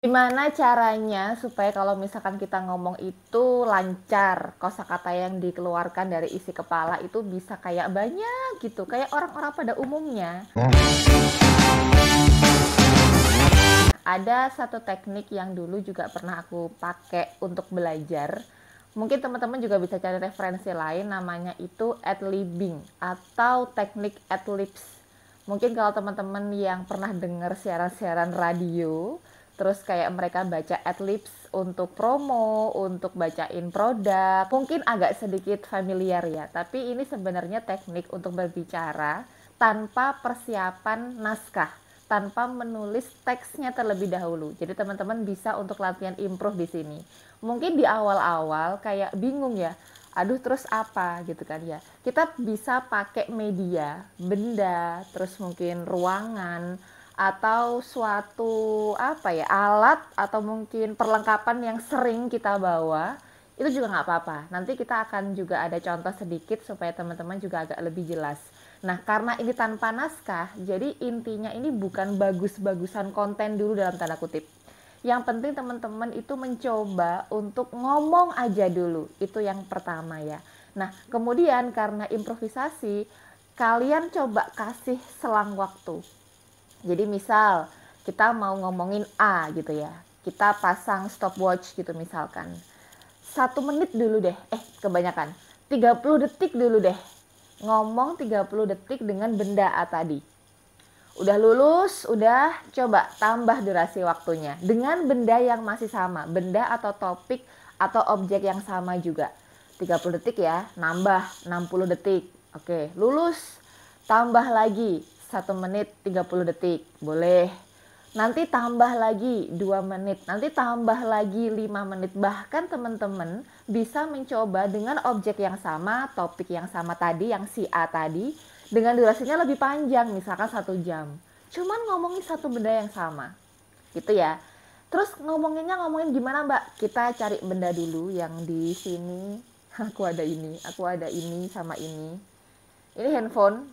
Gimana caranya supaya kalau misalkan kita ngomong itu lancar, kosakata yang dikeluarkan dari isi kepala itu bisa kayak banyak gitu, kayak orang-orang pada umumnya. Ada satu teknik yang dulu juga pernah aku pakai untuk belajar. Mungkin teman-teman juga bisa cari referensi lain, namanya itu ad-libbing atau teknik ad-libs. Mungkin kalau teman-teman yang pernah dengar siaran-siaran radio, terus kayak mereka baca ad-libs untuk promo, untuk bacain produk, mungkin agak sedikit familiar ya. Tapi ini sebenarnya teknik untuk berbicara tanpa persiapan naskah, tanpa menulis teksnya terlebih dahulu. Jadi teman-teman bisa untuk latihan improv di sini. Mungkin di awal-awal kayak bingung ya, aduh terus apa gitu kan ya. Kita bisa pakai media, benda, terus mungkin ruangan, atau suatu apa ya, alat atau mungkin perlengkapan yang sering kita bawa, itu juga nggak apa-apa. Nanti kita akan juga ada contoh sedikit supaya teman-teman juga agak lebih jelas. Nah, karena ini tanpa naskah, jadi intinya ini bukan bagus-bagusan konten dulu dalam tanda kutip. Yang penting teman-teman itu mencoba untuk ngomong aja dulu. Itu yang pertama ya. Nah, kemudian karena improvisasi, kalian coba kasih selang waktu. Jadi misal kita mau ngomongin A gitu ya. Kita pasang stopwatch gitu misalkan. 1 menit dulu deh. Kebanyakan. 30 detik dulu deh. Ngomong 30 detik dengan benda A tadi. Udah lulus, udah coba tambah durasi waktunya dengan benda yang masih sama, benda atau topik atau objek yang sama juga. 30 detik ya, nambah 60 detik. Oke, lulus, tambah lagi 1 menit 30 detik. Boleh. Nanti tambah lagi 2 menit, nanti tambah lagi 5 menit. Bahkan teman-teman bisa mencoba dengan objek yang sama, topik yang sama tadi, yang si A tadi, dengan durasinya lebih panjang, misalkan 1 jam. Cuman ngomongin satu benda yang sama, gitu ya. Terus ngomongin gimana Mbak? Kita cari benda dulu yang di sini. Aku ada ini sama ini. Ini handphone,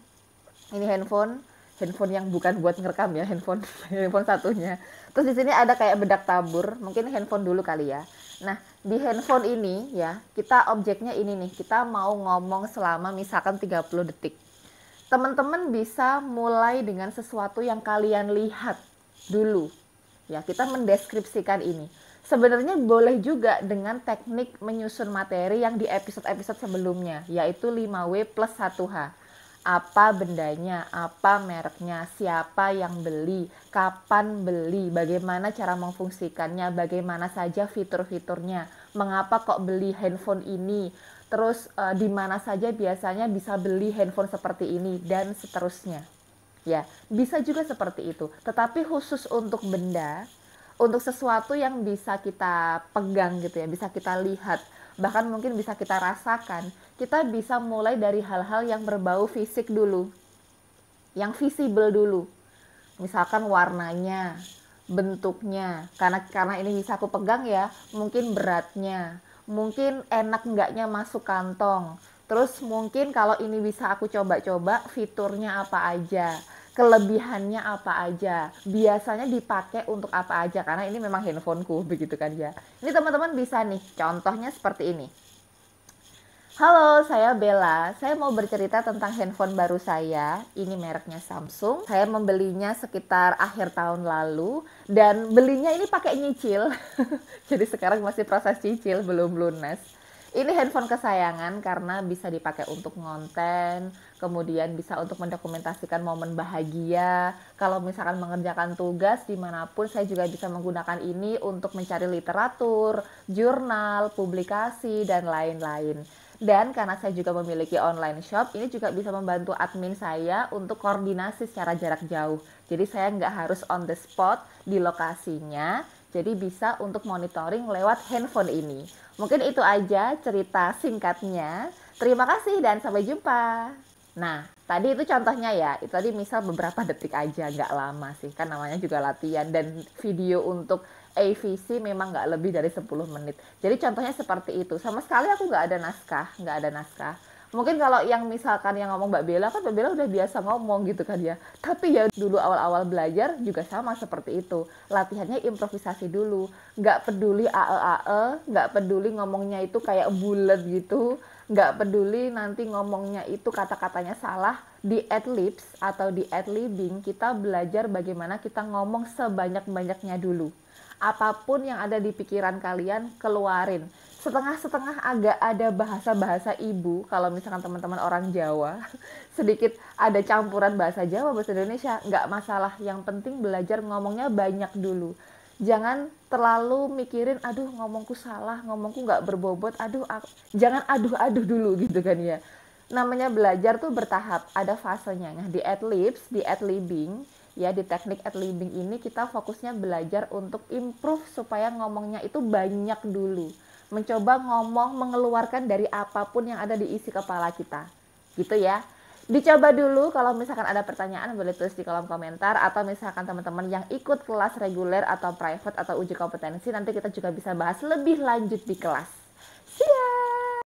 handphone yang bukan buat ngerekam ya, handphone satunya. Terus di sini ada kayak bedak tabur, mungkin handphone dulu kali ya. Nah, di handphone ini ya, kita objeknya ini nih, kita mau ngomong selama misalkan 30 detik. Teman-teman bisa mulai dengan sesuatu yang kalian lihat dulu. Ya, kita mendeskripsikan ini. Sebenarnya boleh juga dengan teknik menyusun materi yang di episode-episode sebelumnya, yaitu 5W plus 1H. Apa bendanya, apa mereknya, siapa yang beli, kapan beli, bagaimana cara memfungsikannya, bagaimana saja fitur-fiturnya, mengapa kok beli handphone ini, terus di mana saja biasanya bisa beli handphone seperti ini, dan seterusnya. Ya, bisa juga seperti itu. Tetapi khusus untuk benda, untuk sesuatu yang bisa kita pegang gitu ya, bisa kita lihat, bahkan mungkin bisa kita rasakan, kita bisa mulai dari hal-hal yang berbau fisik dulu, yang visible dulu. Misalkan warnanya, bentuknya, karena ini bisa aku pegang ya, mungkin beratnya, mungkin enak enggaknya masuk kantong. Terus mungkin kalau ini bisa aku coba-coba, fiturnya apa aja, kelebihannya apa aja, biasanya dipakai untuk apa aja, karena ini memang handphoneku begitu kan ya. Ini teman-teman bisa nih, contohnya seperti ini. Halo, saya Bella. Saya mau bercerita tentang handphone baru saya. Ini mereknya Samsung. Saya membelinya sekitar akhir tahun lalu dan belinya ini pakai nyicil. Jadi sekarang masih proses cicil, belum lunas. Ini handphone kesayangan karena bisa dipakai untuk ngonten, kemudian bisa untuk mendokumentasikan momen bahagia. Kalau misalkan mengerjakan tugas dimanapun, saya juga bisa menggunakan ini untuk mencari literatur, jurnal, publikasi, dan lain-lain. Dan karena saya juga memiliki online shop, ini juga bisa membantu admin saya untuk koordinasi secara jarak jauh. Jadi saya nggak harus on the spot di lokasinya, jadi bisa untuk monitoring lewat handphone ini. Mungkin itu aja cerita singkatnya. Terima kasih dan sampai jumpa. Nah, tadi itu contohnya ya, itu tadi misal beberapa detik aja, nggak lama sih, kan namanya juga latihan, dan video untuk AVC memang nggak lebih dari 10 menit. Jadi contohnya seperti itu, sama sekali aku nggak ada naskah, Mungkin kalau yang misalkan yang ngomong Mbak Bella, kan Mbak Bella udah biasa ngomong gitu kan ya. Tapi ya dulu awal-awal belajar juga sama seperti itu. Latihannya improvisasi dulu. Nggak peduli ae, nggak peduli ngomongnya itu kayak bulet gitu. Nggak peduli nanti ngomongnya itu kata-katanya salah. Di adlibs atau di adlibbing, kita belajar bagaimana kita ngomong sebanyak-banyaknya dulu. Apapun yang ada di pikiran kalian, keluarin. Setengah-setengah agak ada bahasa-bahasa ibu, kalau misalkan teman-teman orang Jawa, sedikit ada campuran bahasa Jawa, bahasa Indonesia, nggak masalah. Yang penting belajar ngomongnya banyak dulu. Jangan terlalu mikirin, aduh ngomongku salah, ngomongku nggak berbobot, jangan aduh-aduh dulu gitu kan ya. Namanya belajar tuh bertahap, ada fasenya. Nah, di adlibs, di adlibbing, ya di teknik adlibbing ini kita fokusnya belajar untuk improve supaya ngomongnya itu banyak dulu. Mencoba ngomong, mengeluarkan dari apapun yang ada di isi kepala kita. Gitu ya. Dicoba dulu, kalau misalkan ada pertanyaan boleh tulis di kolom komentar, atau misalkan teman-teman yang ikut kelas reguler atau private atau uji kompetensi, nanti kita juga bisa bahas lebih lanjut di kelas.